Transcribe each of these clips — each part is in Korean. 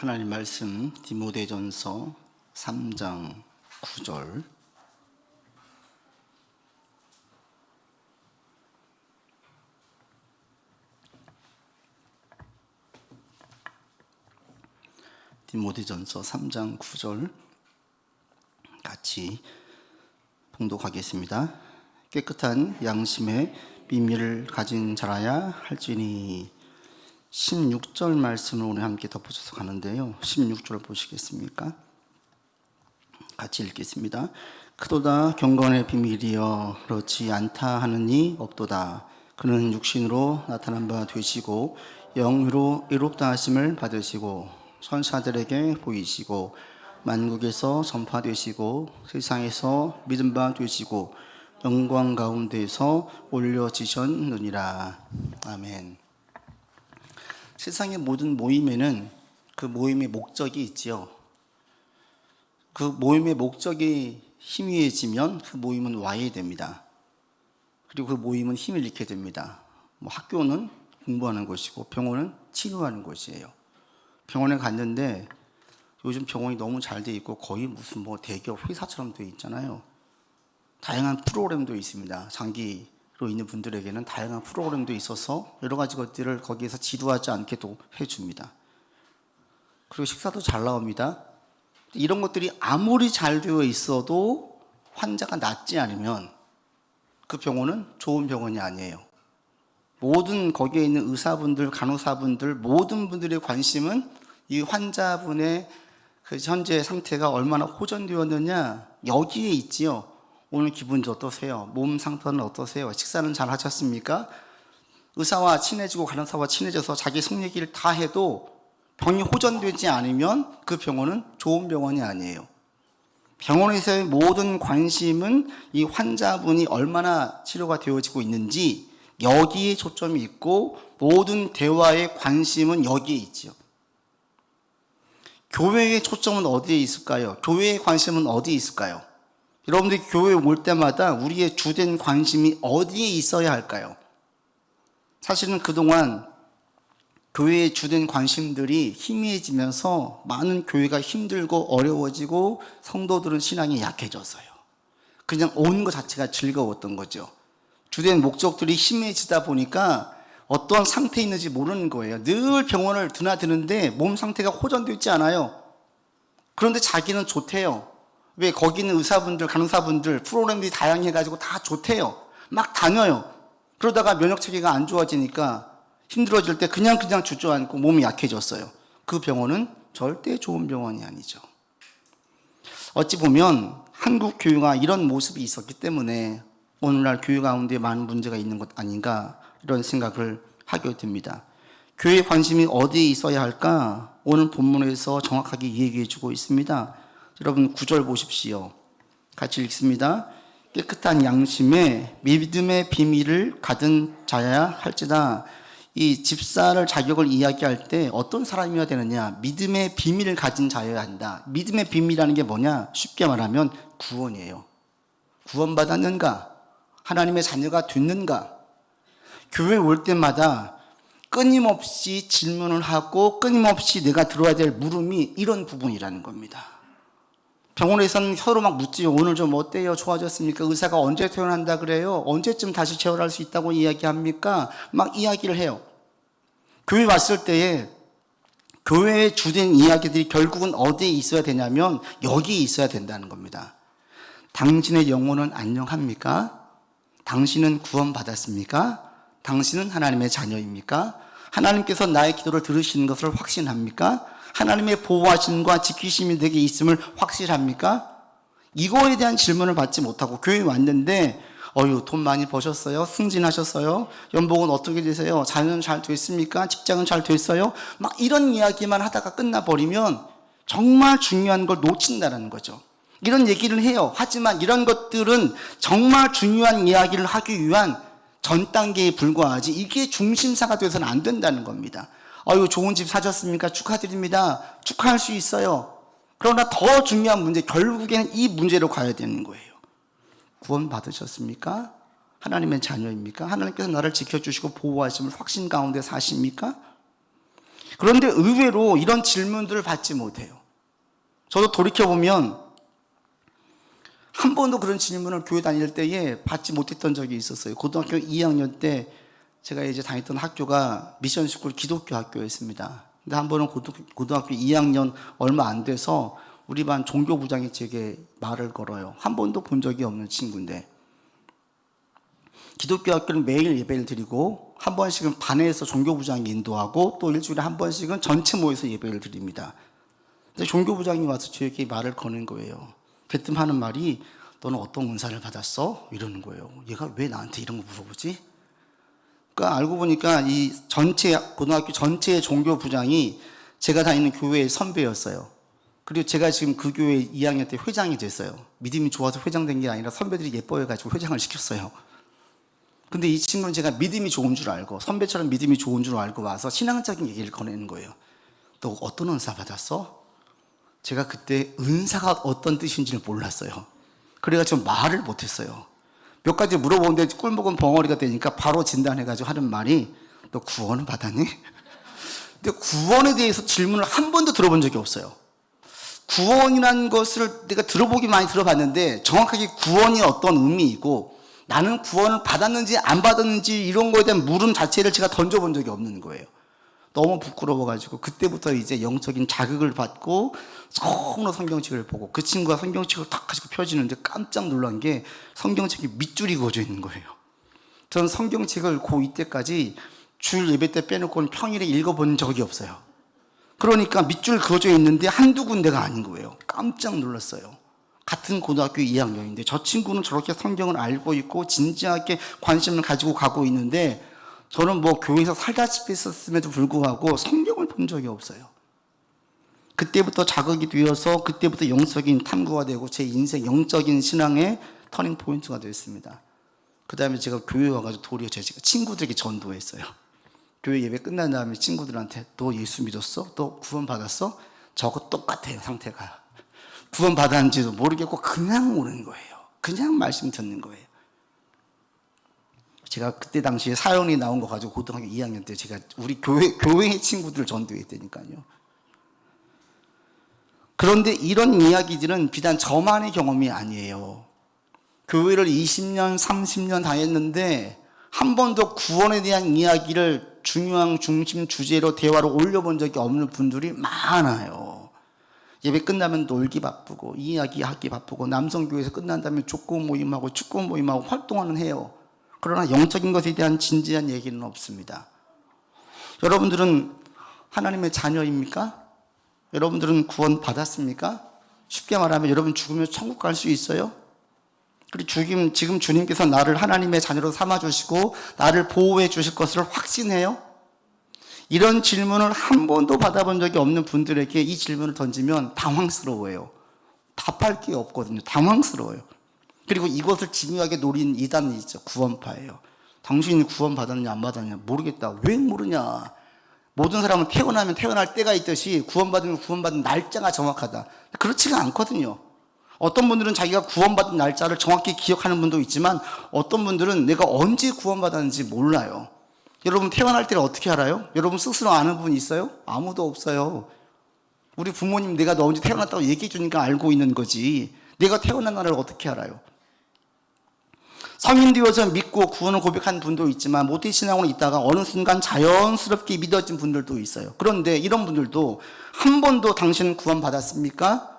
하나님 말씀 디모데전서 3장 9절. 디모데전서 3장 9절 같이 봉독하겠습니다. 깨끗한 양심의 비밀을 가진 자라야 할지니. 16절 말씀을 오늘 함께 덧붙여서 가는데요. 16절 보시겠습니까? 같이 읽겠습니다. 크도다 경건의 비밀이여 그렇지 않다 하는 이 없도다. 그는 육신으로 나타난 바 되시고 영으로 의롭다 하심을 받으시고 선사들에게 보이시고 만국에서 전파되시고 세상에서 믿음 바 되시고 영광 가운데서 올려지셨느니라. 아멘. 세상의 모든 모임에는 그 모임의 목적이 있지요. 그 모임의 목적이 희미해지면 그 모임은 와해됩니다. 그리고 그 모임은 힘을 잃게 됩니다. 학교는 공부하는 곳이고 병원은 치료하는 곳이에요. 병원에 갔는데 요즘 병원이 너무 잘 돼 있고 거의 무슨 대기업 회사처럼 돼 있잖아요. 다양한 프로그램도 있습니다. 장기로 있는 분들에게는 다양한 프로그램도 있어서 여러 가지 것들을 거기에서 지루하지 않게도 해줍니다. 그리고 식사도 잘 나옵니다. 이런 것들이 아무리 잘 되어 있어도 환자가 낫지 않으면 그 병원은 좋은 병원이 아니에요. 모든 거기에 있는 의사분들, 간호사분들, 모든 분들의 관심은 이 환자분의 그 현재 상태가 얼마나 호전되었느냐 여기에 있지요. 오늘 기분이 어떠세요? 몸 상태는 어떠세요? 식사는 잘 하셨습니까? 의사와 친해지고 간호사와 친해져서 자기 속 얘기를 다 해도 병이 호전되지 않으면 그 병원은 좋은 병원이 아니에요. 병원에서의 모든 관심은 이 환자분이 얼마나 치료가 되어지고 있는지 여기에 초점이 있고 모든 대화의 관심은 여기에 있지요. 교회의 초점은 어디에 있을까요? 교회의 관심은 어디에 있을까요? 여러분들이 교회에 올 때마다 우리의 주된 관심이 어디에 있어야 할까요? 사실은 그동안 교회의 주된 관심들이 희미해지면서 많은 교회가 힘들고 어려워지고 성도들은 신앙이 약해졌어요. 그냥 오는 것 자체가 즐거웠던 거죠. 주된 목적들이 희미해지다 보니까 어떤 상태에 있는지 모르는 거예요. 늘 병원을 드나드는데 몸 상태가 호전되지 않아요. 그런데 자기는 좋대요. 왜? 거기 있는 의사분들, 간호사분들 프로그램들이 다양해가지고 다 좋대요. 막 다녀요. 그러다가 면역체계가 안 좋아지니까 힘들어질 때 그냥 주저앉고 몸이 약해졌어요. 그 병원은 절대 좋은 병원이 아니죠. 어찌 보면 한국 교회가 이런 모습이 있었기 때문에 오늘날 교회 가운데 많은 문제가 있는 것 아닌가 이런 생각을 하게 됩니다. 교회의 관심이 어디에 있어야 할까? 오늘 본문에서 정확하게 얘기해 주고 있습니다. 여러분 9절 보십시오. 같이 읽습니다. 깨끗한 양심에 믿음의 비밀을 가진 자야 할지다. 이 집사를 자격을 이야기할 때 어떤 사람이어야 되느냐? 믿음의 비밀을 가진 자여야 한다. 믿음의 비밀이라는 게 뭐냐? 쉽게 말하면 구원이에요. 구원받았는가? 하나님의 자녀가 됐는가? 교회 올 때마다 끊임없이 질문을 하고 끊임없이 내가 들어야 될 물음이 이런 부분이라는 겁니다. 병원에서는 서로 막 묻지요. 오늘 좀 어때요? 좋아졌습니까? 의사가 언제 퇴원한다 그래요? 언제쯤 다시 재활할 수 있다고 이야기합니까? 막 이야기를 해요. 교회 왔을 때에 교회의 주된 이야기들이 결국은 어디에 있어야 되냐면 여기에 있어야 된다는 겁니다. 당신의 영혼은 안녕합니까? 당신은 구원받았습니까? 당신은 하나님의 자녀입니까? 하나님께서 나의 기도를 들으시는 것을 확신합니까? 하나님의 보호하심과 지키심이 내게 있음을 확실합니까? 이거에 대한 질문을 받지 못하고 교회에 왔는데 돈 많이 버셨어요? 승진하셨어요? 연봉은 어떻게 되세요? 자녀는 잘 됐습니까? 직장은 잘 됐어요? 막 이런 이야기만 하다가 끝나버리면 정말 중요한 걸 놓친다는 거죠. 이런 얘기를 해요. 하지만 이런 것들은 정말 중요한 이야기를 하기 위한 전 단계에 불과하지 이게 중심사가 돼서는 안 된다는 겁니다. 좋은 집 사셨습니까? 축하드립니다. 축하할 수 있어요. 그러나 더 중요한 문제, 결국에는 이 문제로 가야 되는 거예요. 구원 받으셨습니까? 하나님의 자녀입니까? 하나님께서 나를 지켜주시고 보호하심을 확신 가운데 사십니까? 그런데 의외로 이런 질문들을 받지 못해요. 저도 돌이켜보면 한 번도 그런 질문을 교회 다닐 때에 받지 못했던 적이 있었어요. 고등학교 2학년 때 제가 이제 다녔던 학교가 미션스쿨 기독교 학교였습니다. 근데 한 번은 고등학교 2학년 얼마 안 돼서 우리 반 종교부장이 제게 말을 걸어요. 한 번도 본 적이 없는 친구인데 기독교 학교는 매일 예배를 드리고 한 번씩은 반에서 종교부장이 인도하고 또 일주일에 한 번씩은 전체 모여서 예배를 드립니다. 근데 종교부장이 와서 저에게 말을 거는 거예요. 대뜸 하는 말이 너는 어떤 은사를 받았어? 이러는 거예요. 얘가 왜 나한테 이런 거 물어보지? 그러니까 알고 보니까 이 전체 고등학교 전체의 종교부장이 제가 다니는 교회의 선배였어요. 그리고 제가 지금 그 교회 2학년 때 회장이 됐어요. 믿음이 좋아서 회장된 게 아니라 선배들이 예뻐해가지고 회장을 시켰어요. 근데 이 친구는 제가 믿음이 좋은 줄 알고 선배처럼 믿음이 좋은 줄 알고 와서 신앙적인 얘기를 꺼내는 거예요. 너 어떤 은사 받았어? 제가 그때 은사가 어떤 뜻인지를 몰랐어요. 그래가지고 말을 못했어요. 몇 가지 물어보는데 꿀먹은 벙어리가 되니까 바로 진단해가지고 하는 말이 너 구원을 받았니? 근데 구원에 대해서 질문을 한 번도 들어본 적이 없어요. 구원이라는 것을 내가 들어보기 많이 들어봤는데 정확하게 구원이 어떤 의미이고 나는 구원을 받았는지 안 받았는지 이런 거에 대한 물음 자체를 제가 던져본 적이 없는 거예요. 너무 부끄러워가지고 그때부터 이제 영적인 자극을 받고 처음으로 성경책을 보고 그 친구가 성경책을 탁 가지고 펴지는데 깜짝 놀란 게 성경책에 밑줄이 그어져 있는 거예요. 저는 성경책을 고2 때까지 주일 예배 때 빼놓고는 평일에 읽어본 적이 없어요. 그러니까 밑줄 그어져 있는데 한두 군데가 아닌 거예요. 깜짝 놀랐어요. 같은 고등학교 2학년인데 저 친구는 저렇게 성경을 알고 있고 진지하게 관심을 가지고 가고 있는데 저는 뭐 교회에서 살다시피 했었음에도 불구하고 성경을 본 적이 없어요. 그때부터 자극이 되어서 그때부터 영적인 탐구가 되고 제 인생 영적인 신앙의 터닝 포인트가 되었습니다. 그 다음에 제가 교회에 와가지고 도리어 제 친구들에게 전도했어요. 교회 예배 끝난 다음에 친구들한테 너 예수 믿었어? 너 구원 받았어? 저거 똑같아요 상태가. 구원 받았는지도 모르겠고 그냥 오는 거예요. 그냥 말씀 듣는 거예요. 제가 그때 당시에 사연이 나온 거 가지고 고등학교 2학년 때 제가 우리 교회의 친구들을 전도했다니까요. 그런데 이런 이야기들은 비단 저만의 경험이 아니에요. 교회를 20년, 30년 다녔는데 한 번도 구원에 대한 이야기를 중요한 중심 주제로 대화로 올려본 적이 없는 분들이 많아요. 예배 끝나면 놀기 바쁘고 이야기하기 바쁘고 남성교회에서 끝난 다음에 족구 모임하고 축구 모임하고 활동하는 해요. 그러나 영적인 것에 대한 진지한 얘기는 없습니다. 여러분들은 하나님의 자녀입니까? 여러분들은 구원 받았습니까? 쉽게 말하면 여러분 죽으면 천국 갈 수 있어요? 그리고 지금 주님께서 나를 하나님의 자녀로 삼아주시고 나를 보호해 주실 것을 확신해요? 이런 질문을 한 번도 받아본 적이 없는 분들에게 이 질문을 던지면 당황스러워요. 답할 게 없거든요. 당황스러워요. 그리고 이것을 집요하게 노린 이단이 있죠. 구원파예요. 당신이 구원 받았냐 안 받았냐 모르겠다. 왜 모르냐. 모든 사람은 태어나면 태어날 때가 있듯이 구원받으면 구원받은 날짜가 정확하다. 그렇지가 않거든요. 어떤 분들은 자기가 구원받은 날짜를 정확히 기억하는 분도 있지만 어떤 분들은 내가 언제 구원받았는지 몰라요. 여러분 태어날 때를 어떻게 알아요? 여러분 스스로 아는 분 있어요? 아무도 없어요. 우리 부모님 내가 너 언제 태어났다고 얘기해 주니까 알고 있는 거지. 내가 태어난 날을 어떻게 알아요? 성인 되어서 믿고 구원을 고백한 분도 있지만 모태신앙으로 있다가 어느 순간 자연스럽게 믿어진 분들도 있어요. 그런데 이런 분들도 한 번도 당신은 구원 받았습니까?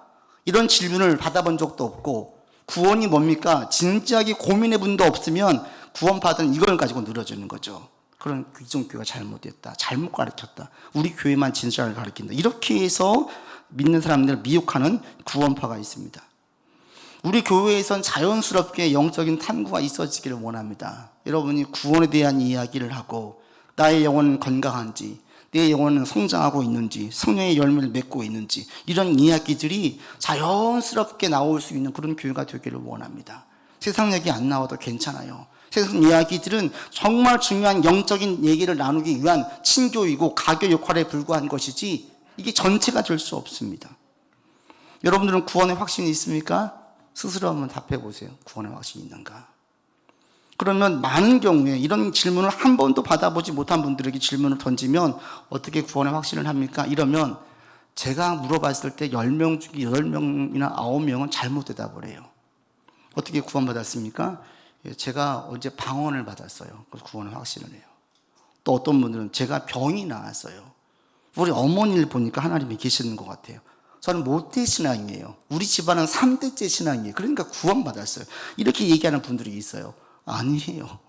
이런 질문을 받아본 적도 없고 구원이 뭡니까? 진지하게 고민해 본 도 없으면 구원받은 이걸 가지고 늘어지는 거죠. 그런 기존교회가 잘못됐다. 잘못 가르쳤다. 우리 교회만 진짜를 가르친다. 이렇게 해서 믿는 사람들을 미혹하는 구원파가 있습니다. 우리 교회에선 자연스럽게 영적인 탐구가 있어지기를 원합니다. 여러분이 구원에 대한 이야기를 하고 나의 영혼은 건강한지 내 영혼은 성장하고 있는지 성령의 열매를 맺고 있는지 이런 이야기들이 자연스럽게 나올 수 있는 그런 교회가 되기를 원합니다. 세상 얘기 안 나와도 괜찮아요. 세상 이야기들은 정말 중요한 영적인 얘기를 나누기 위한 친교이고 가교 역할에 불과한 것이지 이게 전체가 될 수 없습니다. 여러분들은 구원의 확신이 있습니까? 스스로 한번 답해 보세요. 구원의 확신이 있는가? 그러면 많은 경우에 이런 질문을 한 번도 받아보지 못한 분들에게 질문을 던지면 어떻게 구원의 확신을 합니까? 이러면 제가 물어봤을 때 10명 중에 8명이나 9명은 잘못 대답을 해요. 어떻게 구원받았습니까? 제가 어제 방언을 받았어요. 그래서 구원의 확신을 해요. 또 어떤 분들은 제가 병이 나았어요. 우리 어머니를 보니까 하나님이 계시는 것 같아요. 저는 모태 신앙이에요. 우리 집안은 3대째 신앙이에요. 그러니까 구원받았어요. 이렇게 얘기하는 분들이 있어요. 아니에요.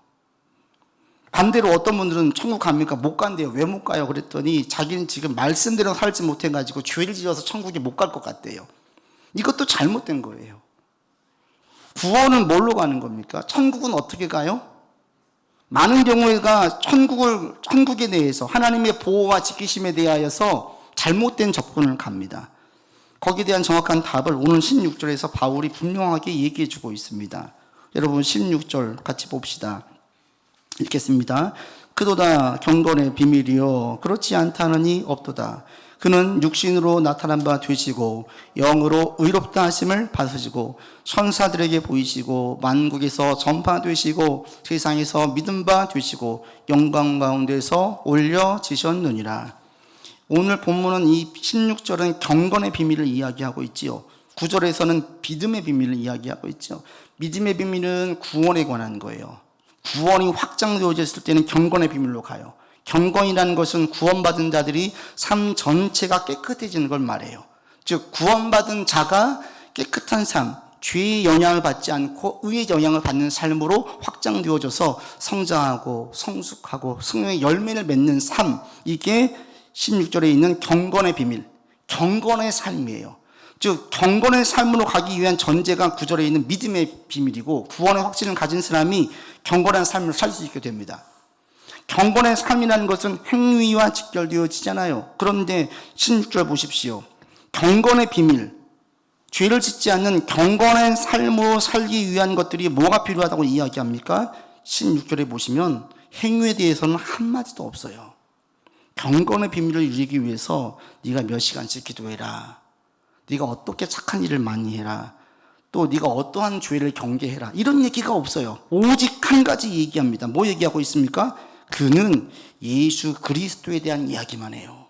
반대로 어떤 분들은 천국 갑니까? 못 간대요. 왜 못 가요? 그랬더니 자기는 지금 말씀대로 살지 못해가지고 죄를 지어서 천국에 못 갈 것 같대요. 이것도 잘못된 거예요. 구원은 뭘로 가는 겁니까? 천국은 어떻게 가요? 많은 경우가 천국에 대해서 하나님의 보호와 지키심에 대하여서 잘못된 접근을 갑니다. 거기에 대한 정확한 답을 오늘 16절에서 바울이 분명하게 얘기해 주고 있습니다. 여러분 16절 같이 봅시다. 읽겠습니다. 그도다 경건의 비밀이요 그렇지 않다느니 없도다. 그는 육신으로 나타난 바 되시고 영으로 의롭다 하심을 받으시고 천사들에게 보이시고 만국에서 전파되시고 세상에서 믿음 바 되시고 영광 가운데서 올려지셨느니라. 오늘 본문은 이 16절은 경건의 비밀을 이야기하고 있지요. 9절에서는 믿음의 비밀을 이야기하고 있죠. 믿음의 비밀은 구원에 관한 거예요. 구원이 확장되어졌을 때는 경건의 비밀로 가요. 경건이라는 것은 구원받은 자들이 삶 전체가 깨끗해지는 걸 말해요. 즉 구원받은 자가 깨끗한 삶, 죄의 영향을 받지 않고 의의 영향을 받는 삶으로 확장되어져서 성장하고 성숙하고 성령의 열매를 맺는 삶, 이게 16절에 있는 경건의 비밀, 경건의 삶이에요. 즉 경건의 삶으로 가기 위한 전제가 9절에 있는 믿음의 비밀이고 구원의 확신을 가진 사람이 경건한 삶을 살 수 있게 됩니다. 경건의 삶이라는 것은 행위와 직결되어지잖아요. 그런데 16절 보십시오. 경건의 비밀, 죄를 짓지 않는 경건한 삶으로 살기 위한 것들이 뭐가 필요하다고 이야기합니까? 16절에 보시면 행위에 대해서는 한마디도 없어요. 경건의 비밀을 이루기 위해서 네가 몇 시간씩 기도해라. 네가 어떻게 착한 일을 많이 해라. 또 네가 어떠한 죄를 경계해라. 이런 얘기가 없어요. 오직 한 가지 얘기합니다. 뭐 얘기하고 있습니까? 그는 예수 그리스도에 대한 이야기만 해요.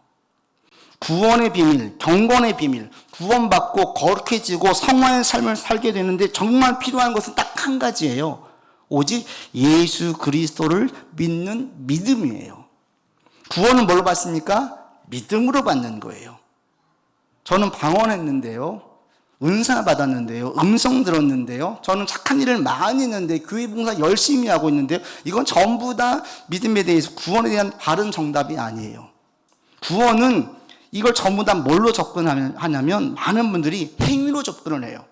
구원의 비밀, 경건의 비밀, 구원받고 거룩해지고 성화의 삶을 살게 되는데 정말 필요한 것은 딱 한 가지예요. 오직 예수 그리스도를 믿는 믿음이에요. 구원은 뭘로 받습니까? 믿음으로 받는 거예요. 저는 방언했는데요. 은사 받았는데요. 음성 들었는데요. 저는 착한 일을 많이 했는데 교회 봉사 열심히 하고 있는데요. 이건 전부 다 믿음에 대해서 구원에 대한 바른 정답이 아니에요. 구원은 이걸 전부 다 뭘로 접근하냐면 많은 분들이 행위로 접근을 해요.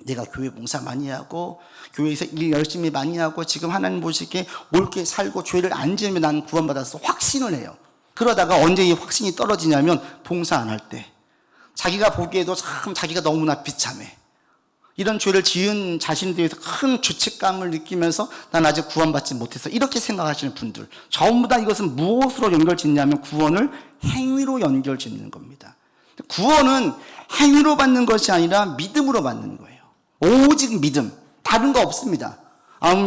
내가 교회 봉사 많이 하고 교회에서 일 열심히 많이 하고 지금 하나님 보시기에 옳게 살고 죄를 안 지으면 나는 구원받았어 확신을 해요. 그러다가 언제 이 확신이 떨어지냐면 봉사 안 할 때 자기가 보기에도 참 자기가 너무나 비참해. 이런 죄를 지은 자신에 대해서 큰 죄책감을 느끼면서 난 아직 구원받지 못해서 이렇게 생각하시는 분들 전부 다 이것은 무엇으로 연결짓냐면 구원을 행위로 연결짓는 겁니다. 구원은 행위로 받는 것이 아니라 믿음으로 받는 거예요. 오직 믿음, 다른 거 없습니다.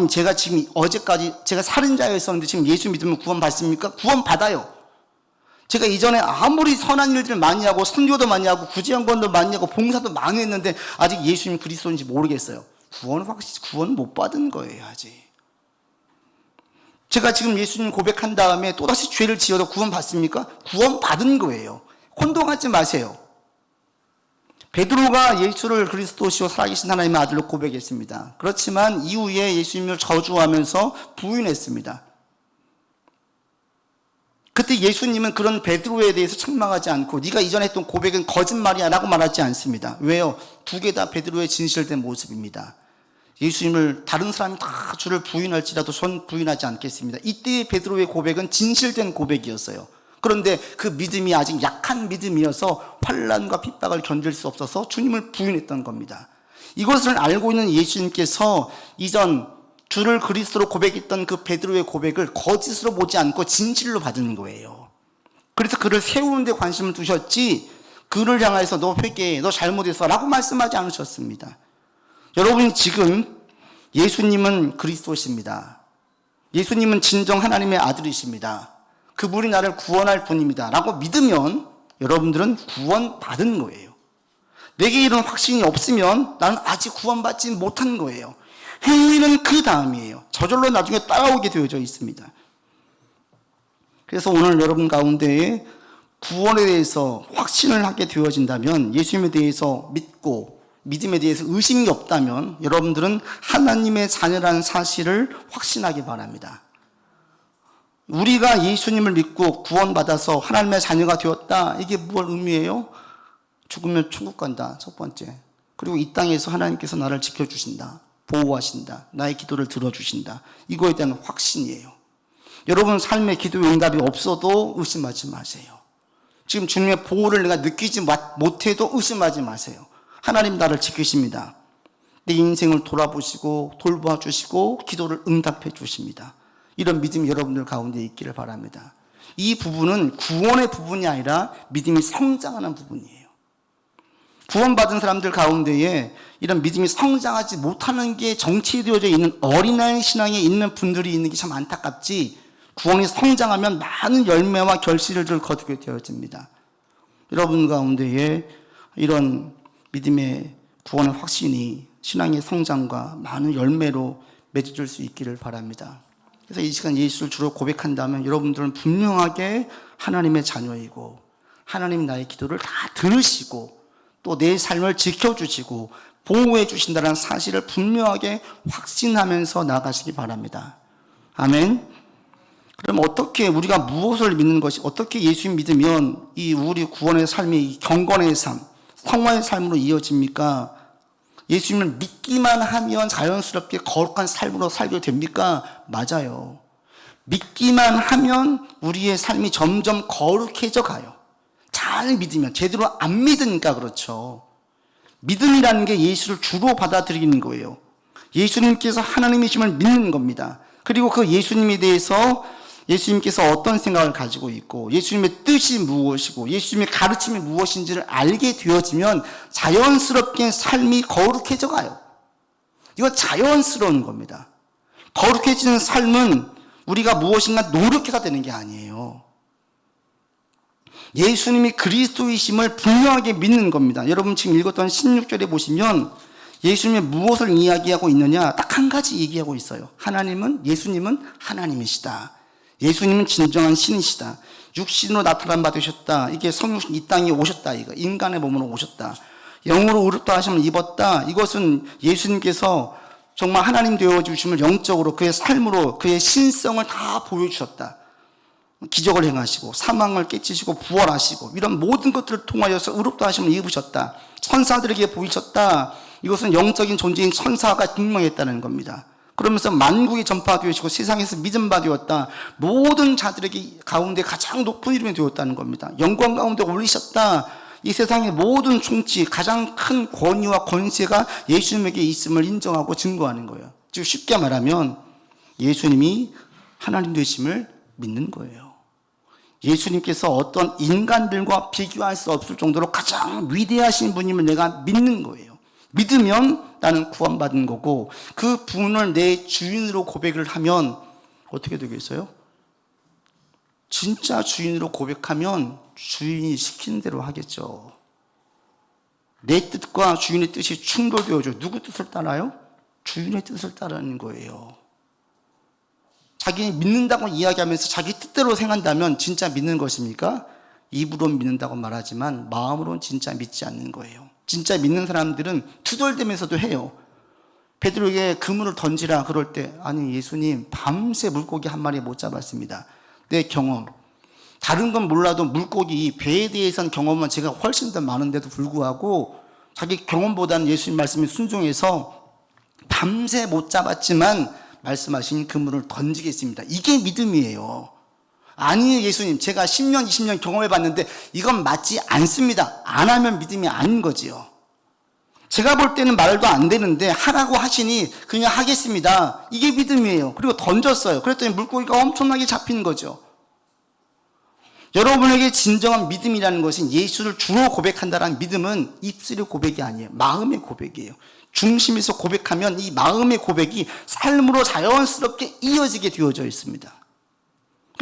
제가 지금 어제까지 제가 살인자였었는데 지금 예수 믿으면 구원 받습니까? 구원 받아요. 제가 이전에 아무리 선한 일들을 많이 하고 선교도 많이 하고 구제연구원도 많이 하고 봉사도 많이 했는데 아직 예수님 그리스도인지 모르겠어요. 구원은 못 받은 거예요 아직. 제가 지금 예수님 고백한 다음에 또다시 죄를 지어도 구원 받습니까? 구원 받은 거예요. 혼동하지 마세요. 베드로가 예수를 그리스도시요 살아계신 하나님의 아들로 고백했습니다. 그렇지만 이후에 예수님을 저주하면서 부인했습니다. 그때 예수님은 그런 베드로에 대해서 책망하지 않고 네가 이전에 했던 고백은 거짓말이야 라고 말하지 않습니다. 왜요? 두 개 다 베드로의 진실된 모습입니다. 예수님을 다른 사람이 다 주를 부인할지라도 전 부인하지 않겠습니다. 이때의 베드로의 고백은 진실된 고백이었어요. 그런데 그 믿음이 아직 약한 믿음이어서 환난과 핍박을 견딜 수 없어서 주님을 부인했던 겁니다. 이것을 알고 있는 예수님께서 이전 주를 그리스도로 고백했던 그 베드로의 고백을 거짓으로 보지 않고 진실로 받은 거예요. 그래서 그를 세우는 데 관심을 두셨지 그를 향해서 너 회개해, 너 잘못했어 라고 말씀하지 않으셨습니다. 여러분이 지금 예수님은 그리스도십니다. 예수님은 진정 하나님의 아들이십니다. 그분이 나를 구원할 분입니다. 라고 믿으면 여러분들은 구원받은 거예요. 내게 이런 확신이 없으면 나는 아직 구원받지 못한 거예요. 행위는 그 다음이에요. 저절로 나중에 따라오게 되어져 있습니다. 그래서 오늘 여러분 가운데에 구원에 대해서 확신을 하게 되어진다면, 예수님에 대해서 믿고 믿음에 대해서 의심이 없다면 여러분들은 하나님의 자녀라는 사실을 확신하기 바랍니다. 우리가 예수님을 믿고 구원받아서 하나님의 자녀가 되었다. 이게 뭘 의미해요? 죽으면 천국 간다. 첫 번째. 그리고 이 땅에서 하나님께서 나를 지켜주신다. 보호하신다. 나의 기도를 들어주신다. 이거에 대한 확신이에요. 여러분 삶의 기도 응답이 없어도 의심하지 마세요. 지금 주님의 보호를 내가 느끼지 못해도 의심하지 마세요. 하나님 나를 지키십니다. 내 인생을 돌아보시고 돌봐주시고 기도를 응답해 주십니다. 이런 믿음이 여러분들 가운데 있기를 바랍니다. 이 부분은 구원의 부분이 아니라 믿음이 성장하는 부분이에요. 구원받은 사람들 가운데에 이런 믿음이 성장하지 못하는 게 정체되어져 있는 어린아이 신앙에 있는 분들이 있는 게 참 안타깝지, 구원이 성장하면 많은 열매와 결실을 거두게 되어집니다. 여러분 가운데에 이런 믿음의 구원의 확신이 신앙의 성장과 많은 열매로 맺어질 수 있기를 바랍니다. 그래서 이 시간 예수를 주로 고백한다면 여러분들은 분명하게 하나님의 자녀이고 하나님 나의 기도를 다 들으시고 또 내 삶을 지켜주시고 보호해 주신다는 사실을 분명하게 확신하면서 나가시기 바랍니다. 아멘. 그럼 어떻게 우리가 무엇을 믿는 것이, 어떻게 예수님 믿으면 이 우리 구원의 삶이 경건의 삶, 성화의 삶으로 이어집니까? 예수님을 믿기만 하면 자연스럽게 거룩한 삶으로 살게 됩니까? 맞아요. 믿기만 하면 우리의 삶이 점점 거룩해져 가요. 잘 믿으면, 제대로 안 믿으니까 그렇죠. 믿음이라는 게 예수를 주로 받아들이는 거예요. 예수님께서 하나님이심을 믿는 겁니다. 그리고 그 예수님에 대해서 예수님께서 어떤 생각을 가지고 있고 예수님의 뜻이 무엇이고 예수님의 가르침이 무엇인지를 알게 되어지면 자연스럽게 삶이 거룩해져 가요. 이거 자연스러운 겁니다. 거룩해지는 삶은 우리가 무엇인가 노력해서 되는 게 아니에요. 예수님이 그리스도이심을 분명하게 믿는 겁니다. 여러분 지금 읽었던 16절에 보시면 예수님이 무엇을 이야기하고 있느냐, 딱 한 가지 얘기하고 있어요. 예수님은 하나님이시다. 예수님은 진정한 신이시다. 육신으로 나타난 바 되셨다. 이게 성육신 이 땅에 오셨다. 이거 인간의 몸으로 오셨다. 영으로 의롭다 하심을 입었다. 이것은 예수님께서 정말 하나님 되어 주심을 영적으로 그의 삶으로 그의 신성을 다 보여주셨다. 기적을 행하시고 사망을 깨치시고 부활하시고 이런 모든 것들을 통하여서 의롭다 하심을 입으셨다. 천사들에게 보이셨다. 이것은 영적인 존재인 천사가 증명했다는 겁니다. 그러면서 만국이 전파되시고 세상에서 믿음 받으었다. 모든 자들에게 가운데 가장 높은 이름이 되었다는 겁니다. 영광 가운데 올리셨다. 이 세상의 모든 총치, 가장 큰 권위와 권세가 예수님에게 있음을 인정하고 증거하는 거예요. 즉 쉽게 말하면 예수님이 하나님 되심을 믿는 거예요. 예수님께서 어떤 인간들과 비교할 수 없을 정도로 가장 위대하신 분임을 내가 믿는 거예요. 믿으면 나는 구원받은 거고 그 분을 내 주인으로 고백을 하면 어떻게 되겠어요? 진짜 주인으로 고백하면 주인이 시키는 대로 하겠죠. 내 뜻과 주인의 뜻이 충돌되어져. 누구 뜻을 따라요? 주인의 뜻을 따르는 거예요. 자기는 믿는다고 이야기하면서 자기 뜻대로 생각한다면 진짜 믿는 것입니까? 입으로는 믿는다고 말하지만 마음으로는 진짜 믿지 않는 거예요. 진짜 믿는 사람들은 투덜대면서도 해요. 베드로에게 그물을 던지라 그럴 때 아니 예수님 밤새 물고기 한 마리 못 잡았습니다. 내 경험, 다른 건 몰라도 물고기 배에 대해서는 경험은 제가 훨씬 더 많은데도 불구하고 자기 경험보다는 예수님 말씀에 순종해서 밤새 못 잡았지만 말씀하신 그물을 던지겠습니다. 이게 믿음이에요. 아니에요 예수님 제가 10년 20년 경험해봤는데 이건 맞지 않습니다. 안 하면 믿음이 아닌 거지요. 제가 볼 때는 말도 안 되는데 하라고 하시니 그냥 하겠습니다. 이게 믿음이에요. 그리고 던졌어요. 그랬더니 물고기가 엄청나게 잡힌 거죠. 여러분에게 진정한 믿음이라는 것은 예수를 주로 고백한다는 믿음은 입술의 고백이 아니에요. 마음의 고백이에요. 중심에서 고백하면 이 마음의 고백이 삶으로 자연스럽게 이어지게 되어져 있습니다.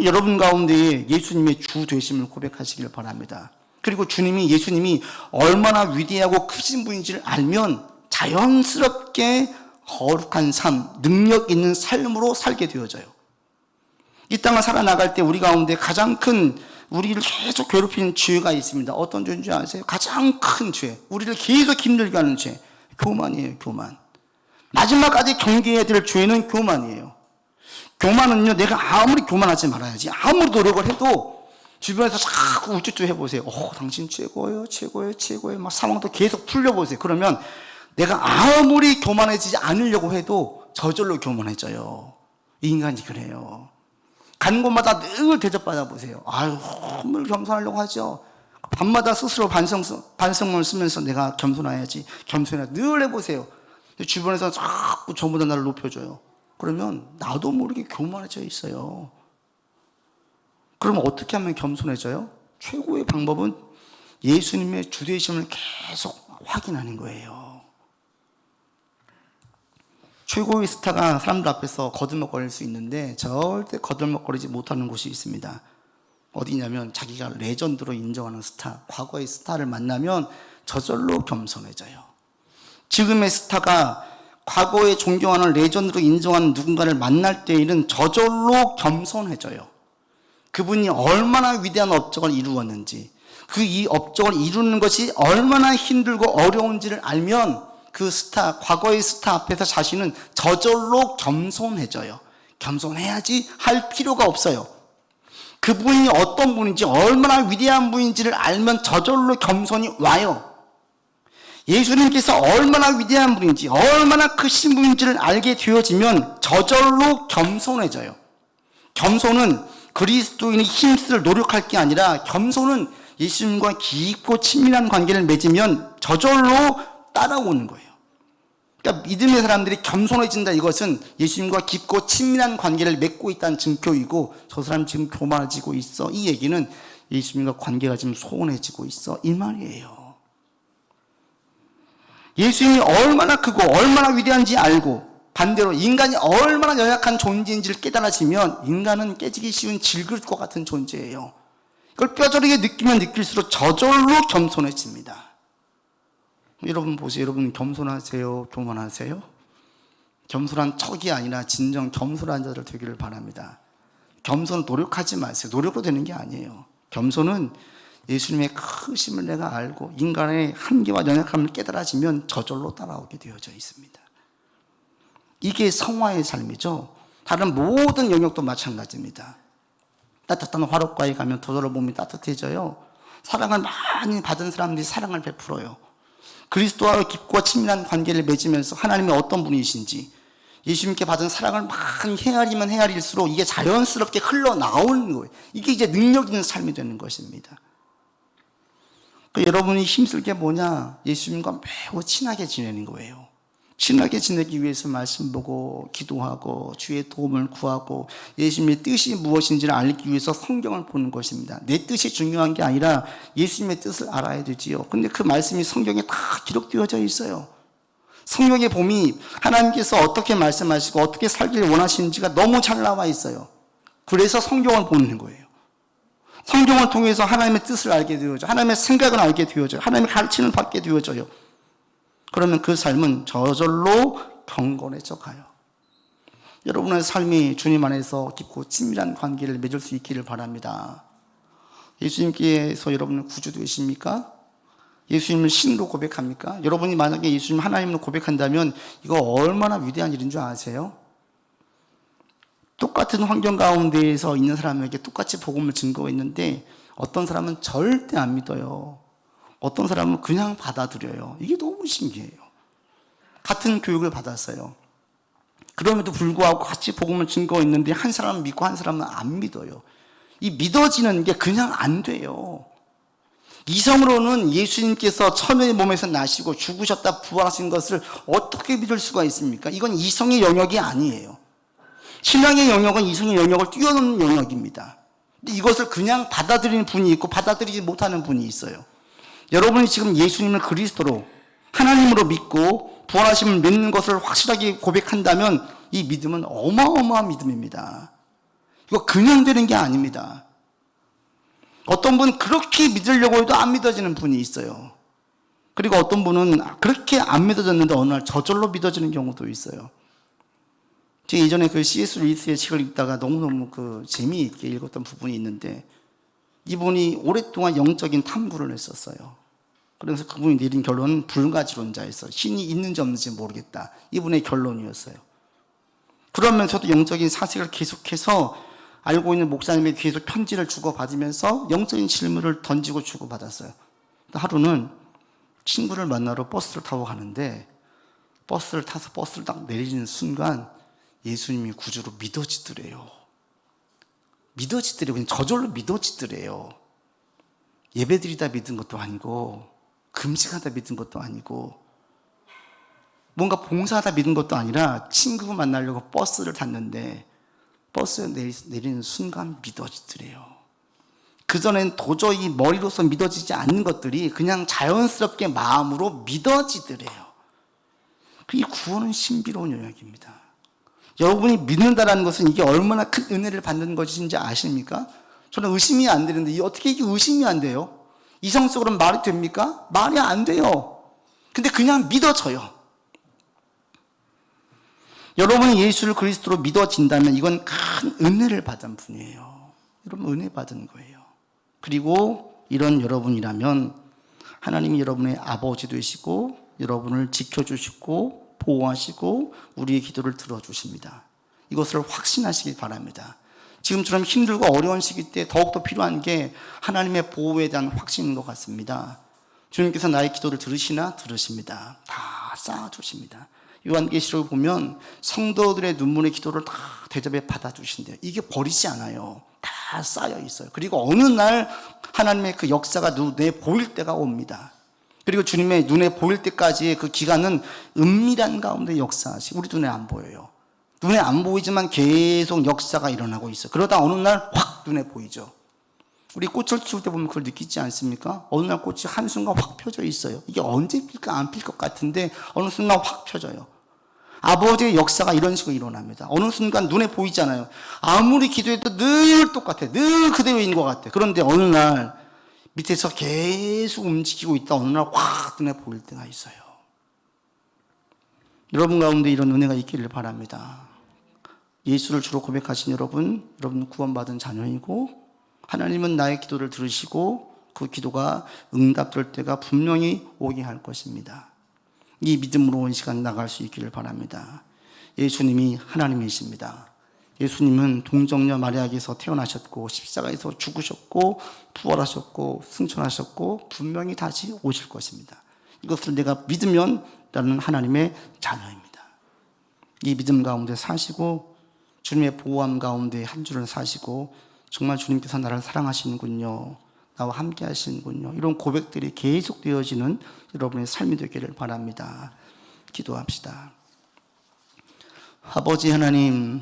여러분 가운데 예수님의 주 되심을 고백하시길 바랍니다. 그리고 예수님이 얼마나 위대하고 크신 분인지를 알면 자연스럽게 거룩한 삶, 능력 있는 삶으로 살게 되어져요. 이 땅을 살아나갈 때 우리 가운데 가장 큰 우리를 계속 괴롭히는 죄가 있습니다. 어떤 죄인지 아세요? 가장 큰 죄, 우리를 계속 힘들게 하는 죄, 교만이에요. 교만. 마지막까지 경계해야 될 죄는 교만이에요. 교만은요, 내가 아무리 교만하지 말아야지, 아무리 노력을 해도 주변에서 자꾸 우쭈쭈 해보세요. 당신 최고예요, 최고예요, 최고예요. 막 상황도 계속 풀려보세요. 그러면 내가 아무리 교만해지지 않으려고 해도 저절로 교만해져요. 이 인간이 그래요. 가는 곳마다 늘 대접받아 보세요. 늘 겸손하려고 하죠. 밤마다 스스로 반성문을 쓰면서 내가 겸손해야지, 겸손해야 늘 해보세요. 주변에서 자꾸 저보다 나를 높여줘요. 그러면 나도 모르게 교만해져 있어요. 그러면 어떻게 하면 겸손해져요? 최고의 방법은 예수님의 주되심을 계속 확인하는 거예요. 최고의 스타가 사람들 앞에서 거들먹거릴 수 있는데 절대 거들먹거리지 못하는 곳이 있습니다. 어디냐면 자기가 레전드로 인정하는 스타, 과거의 스타를 만나면 저절로 겸손해져요. 지금의 스타가 과거에 존경하는 레전드로 인정하는 누군가를 만날 때에는 저절로 겸손해져요. 그분이 얼마나 위대한 업적을 이루었는지, 이 업적을 이루는 것이 얼마나 힘들고 어려운지를 알면 그 스타, 과거의 스타 앞에서 자신은 저절로 겸손해져요. 겸손해야지 할 필요가 없어요. 그분이 어떤 분인지, 얼마나 위대한 분인지를 알면 저절로 겸손이 와요. 예수님께서 얼마나 위대한 분인지, 얼마나 크신 분인지를 알게 되어지면 저절로 겸손해져요. 겸손은 그리스도인이 힘쓸 노력할 게 아니라, 겸손은 예수님과 깊고 친밀한 관계를 맺으면 저절로 따라오는 거예요. 그러니까 믿음의 사람들이 겸손해진다, 이것은 예수님과 깊고 친밀한 관계를 맺고 있다는 증표이고, 저 사람 지금 교만해지고 있어, 이 얘기는 예수님과 관계가 지금 소원해지고 있어, 이 말이에요. 예수님이 얼마나 크고 얼마나 위대한지 알고, 반대로 인간이 얼마나 연약한 존재인지를 깨달아지면 인간은 깨지기 쉬운 질그릇과 같은 존재예요. 이걸 뼈저리게 느끼면 느낄수록 저절로 겸손해집니다. 여러분 보세요. 여러분 겸손하세요? 교만하세요? 겸손한 척이 아니라 진정 겸손한 자들 되기를 바랍니다. 겸손은 노력하지 마세요. 노력으로 되는 게 아니에요. 겸손은 예수님의 크심을 내가 알고 인간의 한계와 연약함을 깨달아지면 저절로 따라오게 되어져 있습니다. 이게 성화의 삶이죠. 다른 모든 영역도 마찬가지입니다. 따뜻한 화롯가에 가면 저절로 몸이 따뜻해져요. 사랑을 많이 받은 사람들이 사랑을 베풀어요. 그리스도와 깊고 친밀한 관계를 맺으면서 하나님이 어떤 분이신지, 예수님께 받은 사랑을 많이 헤아리면 헤아릴수록 이게 자연스럽게 흘러나오는 거예요. 이게 이제 능력 있는 삶이 되는 것입니다. 여러분이 힘쓸 게 뭐냐? 예수님과 매우 친하게 지내는 거예요. 친하게 지내기 위해서 말씀 보고 기도하고 주의 도움을 구하고 예수님의 뜻이 무엇인지를 알기 위해서 성경을 보는 것입니다. 내 뜻이 중요한 게 아니라 예수님의 뜻을 알아야 되지요. 근데 그 말씀이 성경에 다 기록되어져 있어요. 성경에 보면 하나님께서 어떻게 말씀하시고 어떻게 살기를 원하시는지가 너무 잘 나와 있어요. 그래서 성경을 보는 거예요. 성경을 통해서 하나님의 뜻을 알게 되어져요. 하나님의 생각을 알게 되어져요. 하나님의 가르침을 받게 되어져요. 그러면 그 삶은 저절로 경건해져 가요. 여러분의 삶이 주님 안에서 깊고 친밀한 관계를 맺을 수 있기를 바랍니다. 예수님께서 여러분을 구주 되십니까? 예수님을 신으로 고백합니까? 여러분이 만약에 예수님 하나님으로 고백한다면 이거 얼마나 위대한 일인 줄 아세요? 똑같은 환경 가운데에서 있는 사람에게 똑같이 복음을 증거했는데 어떤 사람은 절대 안 믿어요. 어떤 사람은 그냥 받아들여요. 이게 너무 신기해요. 같은 교육을 받았어요. 그럼에도 불구하고 같이 복음을 증거했는데 한 사람은 믿고 한 사람은 안 믿어요. 이 믿어지는 게 그냥 안 돼요. 이성으로는 예수님께서 처녀의 몸에서 나시고 죽으셨다 부활하신 것을 어떻게 믿을 수가 있습니까? 이건 이성의 영역이 아니에요. 신앙의 영역은 이성의 영역을 뛰어넘는 영역입니다. 근데 이것을 그냥 받아들이는 분이 있고 받아들이지 못하는 분이 있어요. 여러분이 지금 예수님을 그리스도로 하나님으로 믿고 부활하심을 믿는 것을 확실하게 고백한다면 이 믿음은 어마어마한 믿음입니다. 이거 그냥 되는 게 아닙니다. 어떤 분은 그렇게 믿으려고 해도 안 믿어지는 분이 있어요. 그리고 어떤 분은 그렇게 안 믿어졌는데 어느 날 저절로 믿어지는 경우도 있어요. 제가 예전에 그 C.S. 루이스의 책을 읽다가 너무너무 재미있게 읽었던 부분이 있는데, 이분이 오랫동안 영적인 탐구를 했었어요. 그래서 그분이 내린 결론은 불가지론자였어요. 신이 있는지 없는지 모르겠다. 이분의 결론이었어요. 그러면서도 영적인 사색을 계속해서 알고 있는 목사님에게 계속 편지를 주고받으면서 영적인 질문을 던지고 주고받았어요. 하루는 친구를 만나러 버스를 타고 가는데, 버스를 타서 버스를 딱 내리는 순간 예수님이 구주로 믿어지더래요. 그냥 저절로 믿어지더래요. 예배드리다 믿은 것도 아니고, 금식하다 믿은 것도 아니고, 뭔가 봉사하다 믿은 것도 아니라 친구 만나려고 버스를 탔는데 버스에 내리는 순간 믿어지더래요. 그전엔 도저히 머리로서 믿어지지 않는 것들이 그냥 자연스럽게 마음으로 믿어지더래요. 이 구원은 신비로운 영역입니다. 여러분이 믿는다는 것은 이게 얼마나 큰 은혜를 받는 것인지 아십니까? 저는 의심이 안 되는데 어떻게 이게 의심이 안 돼요? 이성적으로는 말이 됩니까? 말이 안 돼요. 근데 그냥 믿어져요. 여러분이 예수를 그리스도로 믿어진다면 이건 큰 은혜를 받은 분이에요. 여러분 은혜 받은 거예요. 그리고 이런 여러분이라면 하나님이 여러분의 아버지 되시고 여러분을 지켜주시고 보호하시고 우리의 기도를 들어주십니다. 이것을 확신하시기 바랍니다. 지금처럼 힘들고 어려운 시기 때 더욱더 필요한 게 하나님의 보호에 대한 확신인 것 같습니다. 주님께서 나의 기도를 들으십니다. 다 쌓아주십니다. 요한계시록을 보면 성도들의 눈물의 기도를 다 대접해 받아주신대요. 이게 버리지 않아요. 다 쌓여 있어요. 그리고 어느 날 하나님의 그 역사가 눈에 보일 때가 옵니다. 그리고 주님의 눈에 보일 때까지의 그 기간은 은밀한 가운데 역사하시고 우리 눈에 안 보여요. 눈에 안 보이지만 계속 역사가 일어나고 있어요. 그러다 어느 날 확 눈에 보이죠. 우리 꽃을 키울 때 보면 그걸 느끼지 않습니까? 어느 날 꽃이 한순간 확 펴져 있어요. 이게 언제 필까 안 필 것 같은데 어느 순간 확 펴져요. 아버지의 역사가 이런 식으로 일어납니다. 어느 순간 눈에 보이잖아요. 아무리 기도해도 늘 똑같아. 늘 그대로인 것 같아. 그런데 어느 날 밑에서 계속 움직이고 있다 어느 날 확 눈에 보일 때가 있어요. 여러분 가운데 이런 은혜가 있기를 바랍니다. 예수를 주로 고백하신 여러분 구원받은 자녀이고 하나님은 나의 기도를 들으시고 그 기도가 응답될 때가 분명히 오게 할 것입니다. 이 믿음으로 온 시간 나갈 수 있기를 바랍니다. 예수님이 하나님이십니다. 예수님은 동정녀 마리아에게서 태어나셨고 십자가에서 죽으셨고 부활하셨고 승천하셨고 분명히 다시 오실 것입니다. 이것을 내가 믿으면 나는 하나님의 자녀입니다. 이 믿음 가운데 사시고 주님의 보호함 가운데 한 주를 사시고 정말 주님께서 나를 사랑하시는군요. 나와 함께 하시는군요. 이런 고백들이 계속 되어지는 여러분의 삶이 되기를 바랍니다. 기도합시다. 아버지 하나님,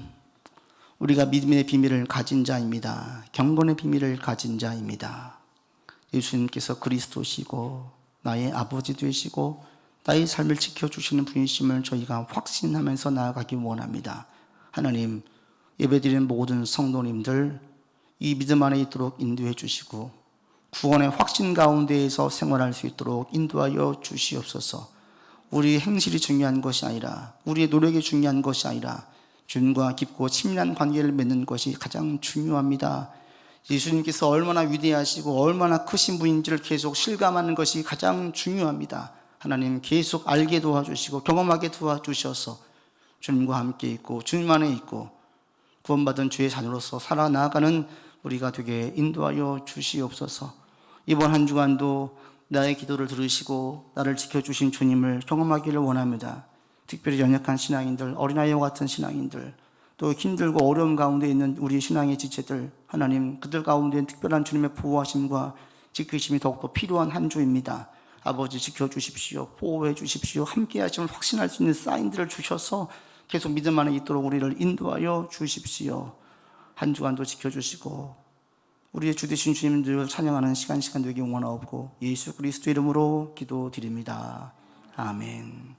우리가 믿음의 비밀을 가진 자입니다. 경건의 비밀을 가진 자입니다. 예수님께서 그리스도시고 나의 아버지 되시고 나의 삶을 지켜주시는 분이심을 저희가 확신하면서 나아가기 원합니다. 하나님, 예배드리는 모든 성도님들 이 믿음 안에 있도록 인도해 주시고 구원의 확신 가운데에서 생활할 수 있도록 인도하여 주시옵소서. 우리의 행실이 중요한 것이 아니라 우리의 노력이 중요한 것이 아니라 주님과 깊고 친밀한 관계를 맺는 것이 가장 중요합니다. 예수님께서 얼마나 위대하시고 얼마나 크신 분인지를 계속 실감하는 것이 가장 중요합니다. 하나님 계속 알게 도와주시고 경험하게 도와주셔서 주님과 함께 있고 주님 안에 있고 구원받은 주의 자녀로서 살아나가는 우리가 되게 인도하여 주시옵소서. 이번 한 주간도 나의 기도를 들으시고 나를 지켜주신 주님을 경험하기를 원합니다. 특별히 연약한 신앙인들, 어린아이와 같은 신앙인들, 또 힘들고 어려움 가운데 있는 우리 신앙의 지체들, 하나님 그들 가운데 특별한 주님의 보호하심과 지키심이 더욱더 필요한 한 주입니다. 아버지 지켜주십시오. 보호해 주십시오. 함께 하심을 확신할 수 있는 사인들을 주셔서 계속 믿음 안에 있도록 우리를 인도하여 주십시오. 한 주간도 지켜주시고 우리의 주 되신 주님들 찬양하는 시간 되기 원하옵고 예수 그리스도 이름으로 기도드립니다. 아멘.